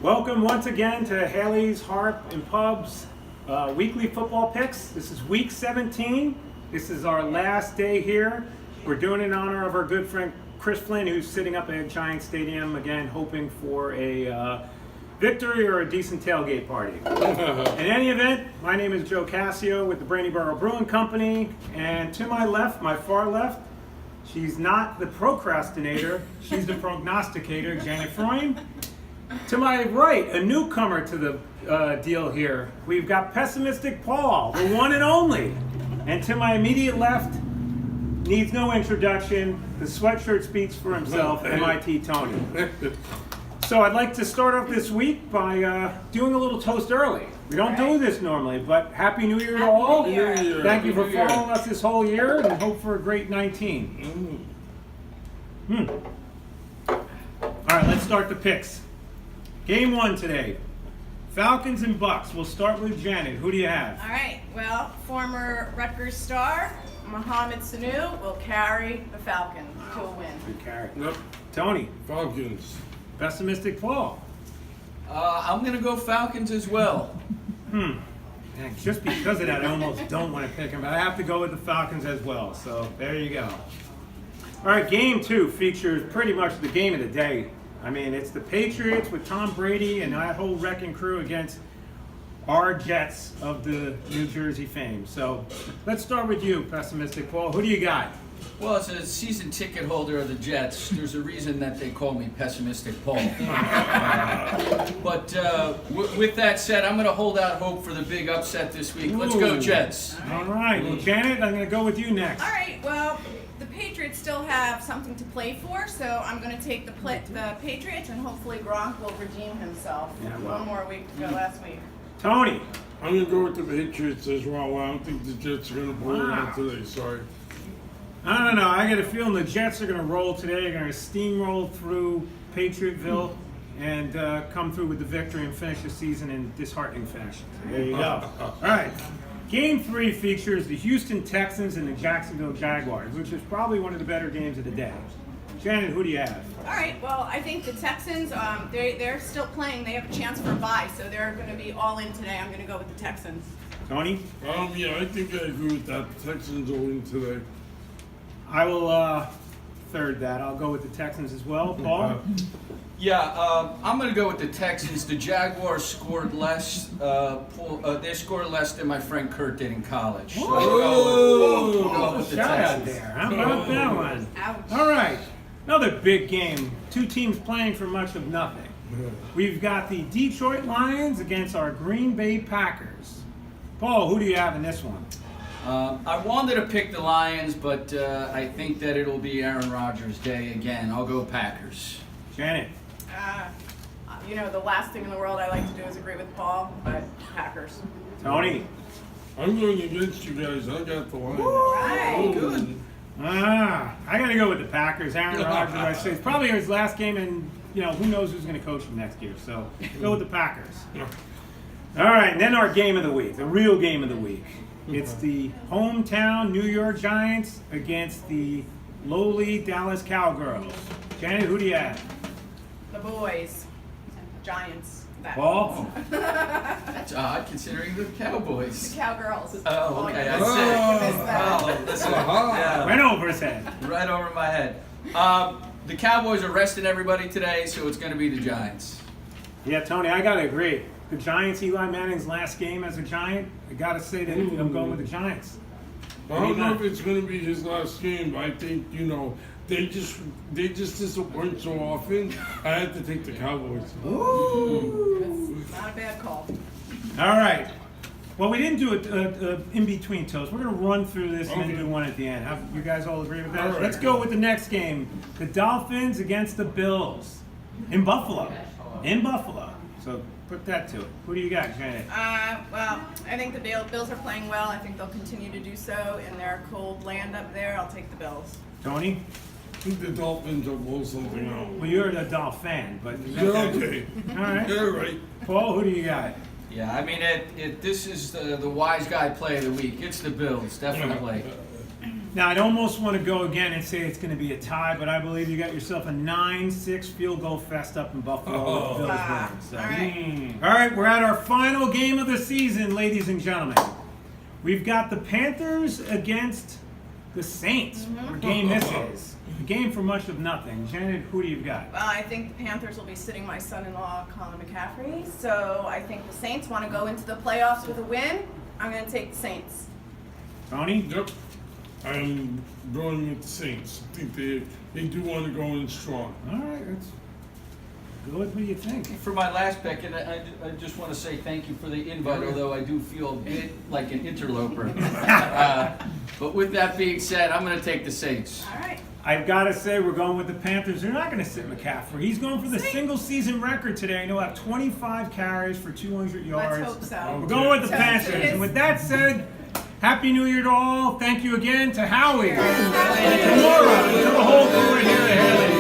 Welcome once again to Hailey's Harp and Pub's weekly football picks. This is week 17. This is our last day here. We're doing it in honor of our good friend Chris Flynn, who's sitting up at Giant Stadium again, hoping for a victory or a decent tailgate party. In any event, my name is Joe Cassio with the Brandyboro Brewing Company, and to my left, my far left, she's not the procrastinator, she's the prognosticator, Janet Freund. To my right, a newcomer to the deal here, we've got Pessimistic Paul, the one and only. And to my immediate left, needs no introduction, the sweatshirt speaks for himself, MIT Tony. So I'd like to start off this week by doing a little toast early. We don't do this normally, but Happy New Year to all. Thank you for following us this whole year, and hope for a great 19. All right, let's start the picks. Game 1 today, Falcons and Bucks. We'll start with Janet. Who do you have? All right, well, former Rutgers star, Mohamed Sanu, will carry the Falcons to a win. Good carry. Yep. Tony. Falcons. Pessimistic Paul. I'm going to go Falcons as well. And just because of that, I almost don't want to pick him, but I have to go with the Falcons as well. So there you go. All right, game 2 features pretty much the game of the day. I mean, it's the Patriots with Tom Brady and that whole wrecking crew against our Jets of the New Jersey fame. So let's start with you, Pessimistic Paul. Who do you got? Well, as a season ticket holder of the Jets, there's a reason that they call me Pessimistic Paul. But with that said, I'm going to hold out hope for the big upset this week. Let's go, Jets. All right. Well, Janet, I'm going to go with you next. All right, well, the Patriots still have something to play for, so I'm going to take the Patriots, and hopefully Gronk will redeem himself. Yeah, well. One more week to go last week. Tony. I'm going to go with the Patriots as well. I don't think the Jets are going to pull it out today. Sorry. I don't know. I get a feeling the Jets are going to roll today. They're going to steamroll through Patriotville and come through with the victory and finish the season in disheartening fashion. So there you go. All right. Game 3 features the Houston Texans and the Jacksonville Jaguars, which is probably one of the better games of the day. Shannon, who do you have? All right, well, I think the Texans, they're still playing. They have a chance for a bye, so they're going to be all in today. I'm going to go with the Texans. Tony? Yeah, I think I agree with that. The Texans will win today. I will third that. I'll go with the Texans as well. Paul? Yeah, I'm going to go with the Texans. The Jaguars scored less. They scored less than my friend Kurt did in college. So we'll go with the Shout out Texans. there. How about that one? Ouch. All right. Another big game. Two teams playing for much of nothing. We've got the Detroit Lions against our Green Bay Packers. Paul, who do you have in this one? I wanted to pick the Lions, but I think that it'll be Aaron Rodgers' day again. I'll go Packers. Janet? You know, the last thing in the world I like to do is agree with Paul, but Packers. Tony? I'm going against you guys. I got the Lions. Right. Good. I got to go with the Packers. Aaron Rodgers, I say, it's probably his last game, and who knows who's going to coach him next year. So go with the Packers. All right, and then our game of the week, the real game of the week. It's the hometown New York Giants against the lowly Dallas Cowgirls. Janet, who do you have? The boys. Giants. Paul? That's odd, considering the Cowboys. The Cowgirls. Oh, okay. I You see. missed that. Oh, listen. Yeah. Went over his head. Right over my head. The Cowboys are resting everybody today, so it's going to be the Giants. Yeah, Tony, I got to agree. The Giants, Eli Manning's last game as a Giant, I got to say that I'm going with the Giants. I don't know if it's going to be his last game. I think, they just disappoint so often. I had to take the Cowboys. Ooh. Not a bad call. All right. Well, we didn't do a in-between toast. We're going to run through this and then do one at the end. You guys all agree with that? All right. Let's go with the next game. The Dolphins against the Bills in Buffalo. In Buffalo. So put that to it. Who do you got, Janet? Well, I think the Bills are playing well. I think they'll continue to do so in their cold land up there. I'll take the Bills. Tony? I think the Dolphins will blow something out. Well, you're a Dolphin fan, but... You're okay. All right. You're right. Paul, who do you got? Yeah, this is the wise guy play of the week. It's the Bills, definitely. Now, I'd almost want to go again and say it's going to be a tie, but I believe you got yourself a 9-6 field goal fest up in Buffalo with the Bills Ah, winning. So. all right. All right, we're at our final game of the season, ladies and gentlemen. We've got the Panthers against the Saints. What game this is. A game for much of nothing. Janet, who do you got? Well, I think the Panthers will be sitting my son-in-law, Colin McCaffrey. So I think the Saints want to go into the playoffs with a win. I'm going to take the Saints. Tony? Yep. I'm going with the Saints. I think they do want to go in strong. All right, let's go with what you think. For my last pick, and I just want to say thank you for the invite, although I do feel a bit like an interloper. But with that being said, I'm going to take the Saints. All right. I've got to say, we're going with the Panthers. They're not going to sit McCaffrey. He's going for the single season record today. He'll have 25 carries for 200 yards. Let's hope so. We're going with the So Panthers. it is- And with that said, Happy New Year to all. Thank you again to Howie, Cheers. to Laura, and to the whole crew here at Hailey.